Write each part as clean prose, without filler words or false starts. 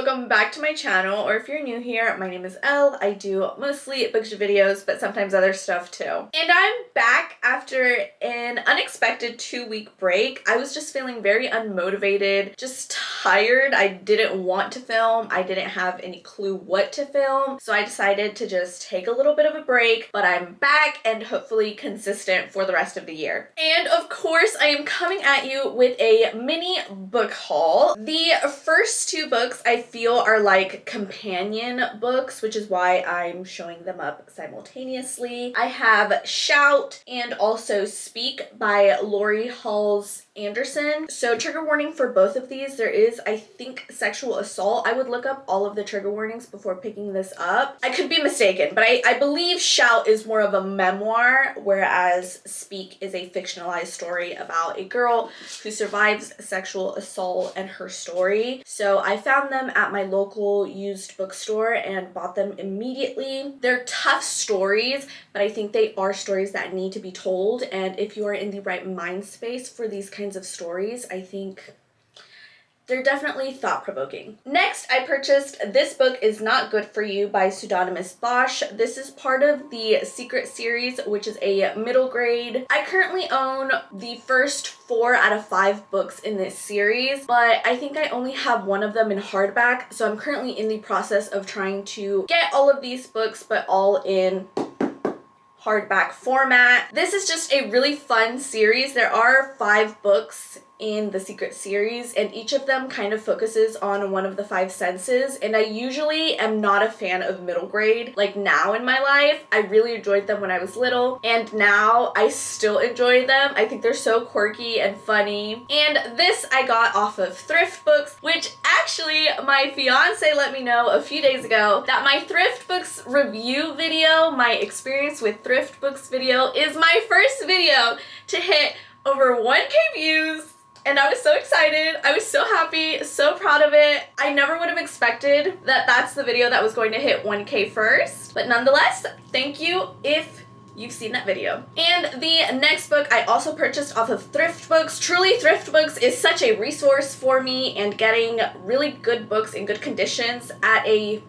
welcome back to my channel, or if you're new here, my name is Elle. I do mostly books videos, but sometimes other stuff too. And I'm back after an unexpected 2-week break. I was just feeling very unmotivated, just tired. I didn't want to film. I didn't have any clue what to film. So I decided to just take a little bit of a break, but I'm back and hopefully consistent for the rest of the year. And of course, I am coming at you with a mini book haul. The first two books I feel are like companion books, which is why I'm showing them up simultaneously. I have Shout and also Speak by Lori Halls Anderson. So trigger warning for both of these. There is, I think, sexual assault. I would look up all of the trigger warnings before picking this up. I could be mistaken, but I believe Shout is more of a memoir, whereas Speak is a fictionalized story about a girl who survives sexual assault and her story. So I found them at my local used bookstore and bought them immediately. They're tough stories, but I think they are stories that need to be told. And if you are in the right mind space for these kinds of stories, I think they're definitely thought-provoking. Next, I purchased This Book Is Not Good For You by Pseudonymous Bosch. This is part of the Secret series, which is a middle grade. I currently own the first 4 out of 5 books in this series, but I think I only have one of them in hardback, so I'm currently in the process of trying to get all of these books, but all in hardback format. This is just a really fun series. There are 5 books in the Secret series, and each of them kind of focuses on one of the 5 senses, and I usually am not a fan of middle grade. Like now in my life, I really enjoyed them when I was little, and now I still enjoy them. I think they're so quirky and funny. And this I got off of Thrift Books, which actually my fiance let me know a few days ago that my Thrift Books review video, my experience with Thrift Books video, is my first video to hit over 1K views. And I was so excited. I was so happy, so proud of it. I never would have expected that that's the video that was going to hit 1K first. But nonetheless, thank you if you've seen that video. And the next book I also purchased off of Thrift Books. Truly, Thrift Books is such a resource for me and getting really good books in good conditions at a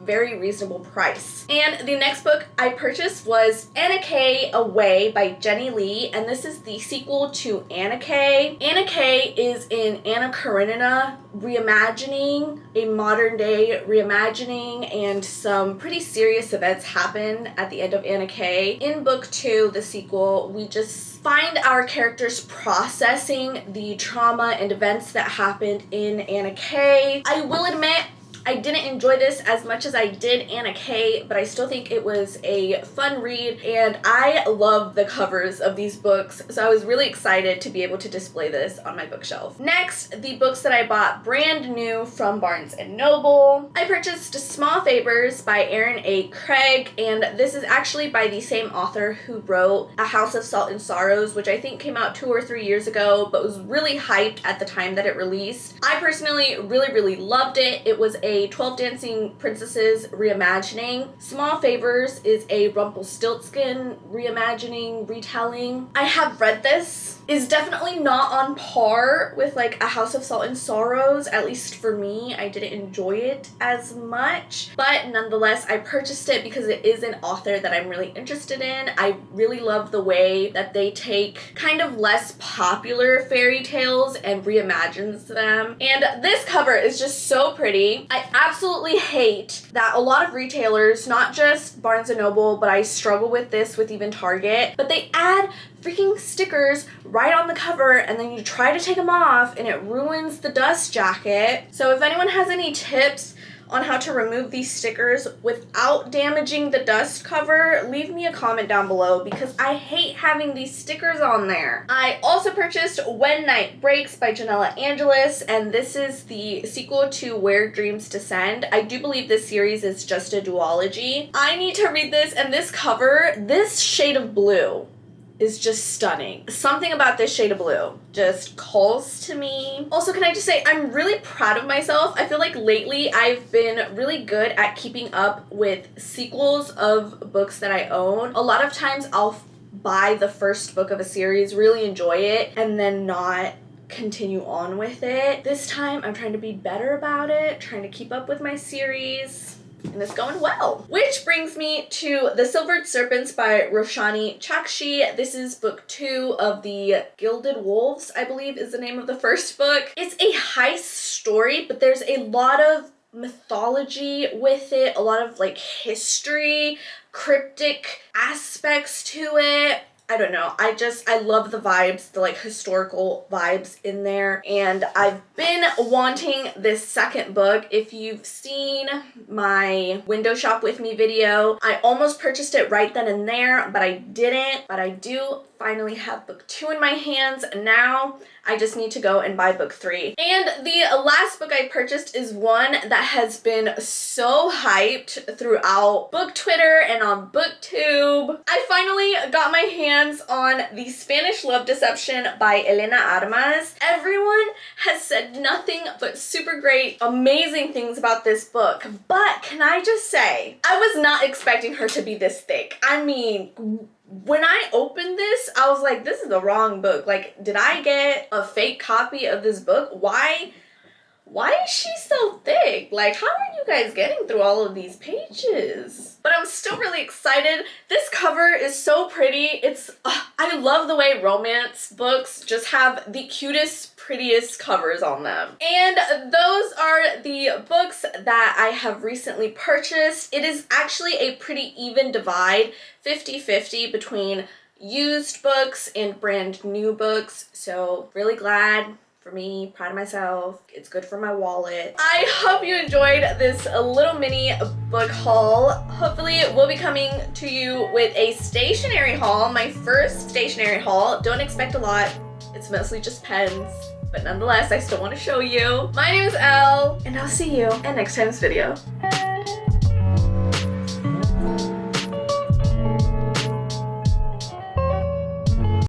very reasonable price. And the next book I purchased was Anna Kay Away by Jenny Lee, and this is the sequel to Anna Kay. Anna Kay is in Anna Karenina reimagining, a modern day reimagining, and some pretty serious events happen at the end of Anna Kay. In book 2, the sequel, we just find our characters processing the trauma and events that happened in Anna Kay. I will admit, I didn't enjoy this as much as I did Anna Kay, but I still think it was a fun read, and I love the covers of these books, so I was really excited to be able to display this on my bookshelf. Next, the books that I bought brand new from Barnes & Noble. I purchased Small Favors by Erin A. Craig, and this is actually by the same author who wrote A House of Salt and Sorrows, which I think came out 2 or 3 years ago, but was really hyped at the time that it released. I personally really loved it. It was a 12 Dancing Princesses reimagining. Small Favors is a Rumpelstiltskin reimagining, retelling. I have read this. Is definitely not on par with like A House of Salt and Sorrows, at least for me. I didn't enjoy it as much, but nonetheless, I purchased it because it is an author that I'm really interested in. I really love the way that they take kind of less popular fairy tales and reimagines them. And this cover is just so pretty. I absolutely hate that a lot of retailers, not just Barnes & Noble, but I struggle with this with even Target, but they add freaking stickers right on the cover, and then you try to take them off and it ruins the dust jacket. So if anyone has any tips on how to remove these stickers without damaging the dust cover, leave me a comment down below because I hate having these stickers on there. I also purchased When Night Breaks by Janella Angelis, and this is the sequel to Where Dreams Descend. I do believe this series is just a duology. I need to read this, and this cover, this shade of blue is just stunning. Something about this shade of blue just calls to me. Also, can I just say, I'm really proud of myself. I feel like lately I've been really good at keeping up with sequels of books that I own. A lot of times I'll buy the first book of a series, really enjoy it, and then not continue on with it. This time I'm trying to be better about it, trying to keep up with my series, and it's going well. Which brings me to The Silvered Serpents by Roshani Chakshi. This is book 2 of the Gilded Wolves, I believe is the name of the first book. It's a heist story, but there's a lot of mythology with it, a lot of like history, cryptic aspects to it. I don't know. I love the vibes, the like historical vibes in there. And I've been wanting this second book. If you've seen my window shop with me video, I almost purchased it right then and there, but I didn't. But I do finally have book 2 in my hands. Now I just need to go and buy book 3. And the last book I purchased is one that has been so hyped throughout book Twitter and on booktube. I finally got my hands on The Spanish Love Deception by Elena Armas. Everyone has said nothing but super great, amazing things about this book. But can I just say, I was not expecting her to be this thick. I mean, when I opened this, I was like, this is the wrong book. Like, did I get a fake copy of this book? Why is she so thick? Like, how are you guys getting through all of these pages? But I'm still really excited. This cover is so pretty. I love the way romance books just have the cutest, prettiest covers on them. And those are the books that I have recently purchased. It is actually a pretty even divide, 50-50 between used books and brand new books. So really glad for me, proud of myself. It's good for my wallet. I hope you enjoyed this little mini book haul. Hopefully we'll be coming to you with a stationery haul, my first stationery haul. Don't expect a lot. It's mostly just pens, but nonetheless, I still want to show you. My name is Elle, and I'll see you in next time's video.